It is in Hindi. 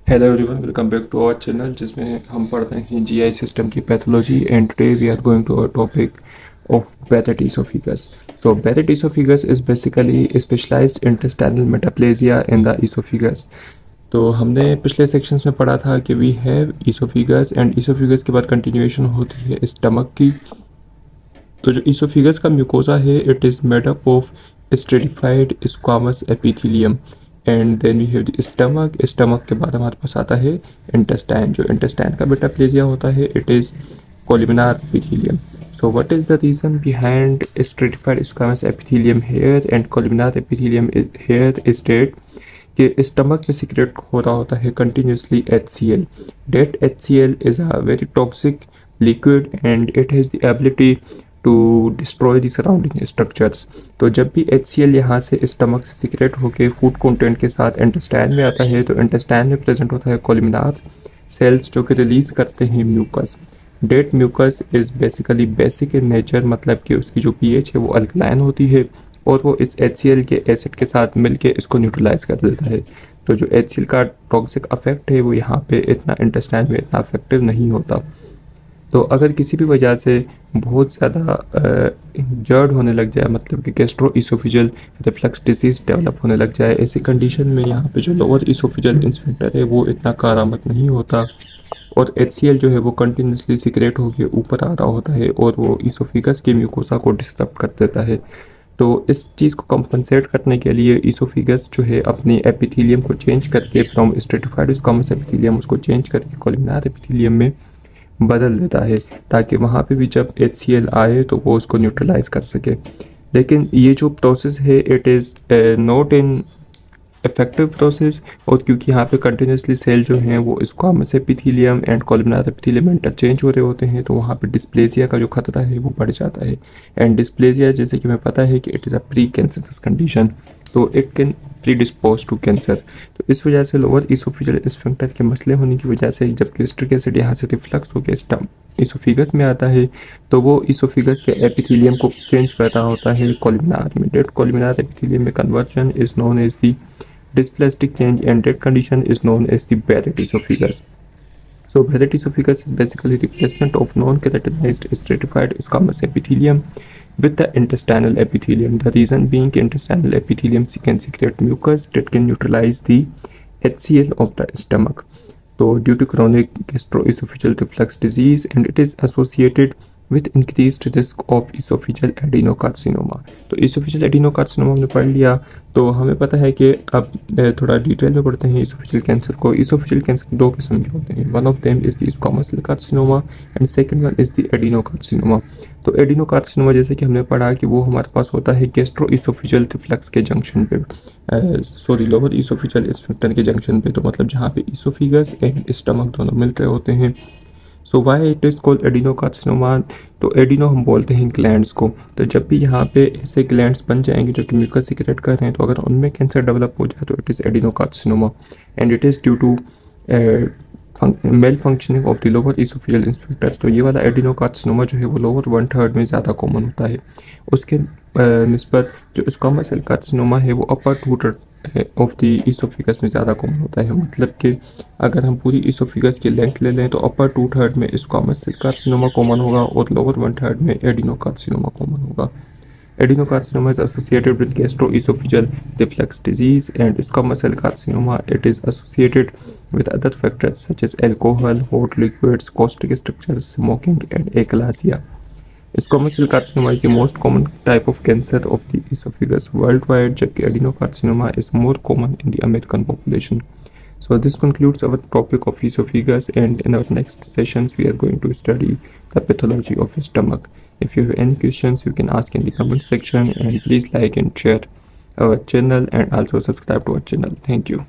Hello everyone, welcome back to our channel जिसमें हम पढ़ते हैं जीआई सिस्टम की pathology. And today we are going to our topic of Barrett esophagus. So Barrett esophagus is basically a specialized intestinal metaplasia in the esophagus. तो हमने पिछले सेक्शंस में पढ़ा था कि we have esophagus and esophagus के बाद कंटिन्यूएशन होती है स्टमक की। तो जो ईसोफिगस का म्यूकोसा है it is made up of stratified squamous epithelium and then we have the stomach के बाद हमारे पास आता है इंटेस्टाइन। जो इंटेस्टाइन का मेटाप्लेजिया होता है it is columnar epithelium. So what is the reason behind stratified squamous epithelium here and columnar epithelium here is that कि स्टमक में सिक्रेट हो रहा होता है continuously HCl. That HCl is a very toxic liquid and it has the ability to destroy the surrounding structures. तो जब भी HCl यहाँ से स्टमक से सिक्रेट होकर फूड कंटेंट के साथ इंटेस्टाइन में आता है तो इंटेस्टाइन में प्रेजेंट होता है कोलिमिनार सेल्स जो कि रिलीज करते हैं mucus. That mucus is basically basic in nature, मतलब कि उसकी जो pH है वो अल्कलाइन होती है और वो इस HCl के एसिड के साथ मिलके इसको न्यूट्रलाइज कर देता है. तो जो HCl का टॉक्सिक अफेक्ट है वो यहाँ पे इतना इंटेस्टाइन में इतना अफेक्टिव नहीं होता. तो अगर किसी भी वजह से बहुत ज़्यादा जर्ड होने लग जाए, मतलब कि गैस्ट्रोइसोफेजियल रिफ्लक्स डिसीज़ डेवलप होने लग जाए, ऐसी कंडीशन में यहाँ पे जो लोअर इसोफेजियल इंस्फिंक्टर है वो इतना कारामद नहीं होता और HCl जो है वो कंटिन्यूसली सिक्रेट होकर ऊपर आ रहा होता है और वो इसोफिगस के म्यूकोसा को डिस्टर्ब कर देता है. तो इस चीज़ को कंपनसेट करने के लिए इसोफिगस जो है अपनी एपिथेलियम को चेंज करके फ्रॉम स्ट्रेटिफाइड स्क्वामस एपिथेलियम उसको चेंज करके कोलिमिनार एपिथेलियम में बदल देता है ताकि वहाँ पे भी जब HCl आए तो वो उसको न्यूट्रलाइज कर सके. लेकिन ये जो प्रोसेस है it is not ineffective process और क्योंकि यहाँ पे कंटिन्यूसली सेल जो हैं वो squamous epithelium and columnar epithelium interchange हो रहे होते हैं तो वहाँ पे डिस्प्लेसिया का जो खतरा है वो बढ़ जाता है. एंड डिस्प्लेसिया जैसे कि हमें पता है कि it is a precancerous condition, तो it can predispose to cancer. तो इस वजह से लोअर इसोफेजियल स्फिंक्टर के मसले होने की वजह से जब गैस्ट्रिक एसिड यहाँ से रिफ्लक्स होकर स्टम इसोफिगस में आता है तो वो इसोफिगस के एपिथेलियम को चेंज कर रहा होता है कोलिमिनार में. डेट कोलिमिनार एपिथेलियम में conversion is known as the dysplastic change and that condition is known as the Barrett esophagus. So Barrett esophagus is basically replacement of non-keratinized stratified squamous epithelium with the intestinal epithelium. The reason being intestinal epithelium can secrete mucus that can neutralize the HCl of the stomach. So due to chronic gastroesophageal reflux disease and it is associated with increased risk of esophageal adenocarcinoma. तो esophageal adenocarcinoma हमने पढ़ लिया तो हमें पता है कि अब थोड़ा डिटेल में पढ़ते हैं esophageal कैंसर को. esophageal कैंसर दो किस्म के होते हैं. One of them is the squamous cell carcinoma and second one is the adenocarcinoma. तो एडिनोकार्सिनोमा जैसे कि हमने पढ़ा कि वो हमारे पास होता है गैस्ट्रोइसोफेजियल रिफ्लक्स के जंक्शन पे, सॉरी लोअर इसोफेजियल स्फिंक्टर के जंक्शन पे, तो मतलब जहाँ पे इसोफिगस एंड स्टमक दोनों मिलते होते हैं. So why it is called adenocarcinoma. तो एडिनो हम बोलते हैं ग्लैंड्स को. तो जब भी यहाँ पे ऐसे ग्लैंड्स बन जाएंगे जो कि म्यूकस सिक्रेट कर रहे हैं तो अगर उनमें कैंसर डेवलप हो जाए तो it is adenocarcinoma and it is due to malfunctioning of the lower esophageal sphincter. तो ये वाला एडिनोकार्सिनोमा जो है वो लोअर 1/3 में ज़्यादा कॉमन होता है. उसके निस्बत जो स्क्वामस सेल कार्सिनोमा है वो अपर 2/3 ऑफ द इसोफिगस में ज़्यादा कॉमन होता है. मतलब कि अगर हम पूरी इसोफिगस की लेंथ ले लें तो अपर 2/3 में स्क्वामस सेल कार्सिनोमा कॉमन होगा और लोअर 1/3 में एडिनोकार्सिनोमा कॉमन होगा. Adenocarcinoma is associated with gastroesophageal reflux disease and squamous cell carcinoma. It is associated with other factors such as alcohol, hot liquids, caustic structures, smoking, and achalasia. Squamous cell carcinoma is the most common type of cancer of the esophagus worldwide, जबकि adenocarcinoma is more common in the American population. So this concludes our topic of esophagus, and in our next sessions we are going to study the pathology of stomach. If you have any questions you can ask in the comment section, and please like and share our channel and also subscribe to our channel. Thank you.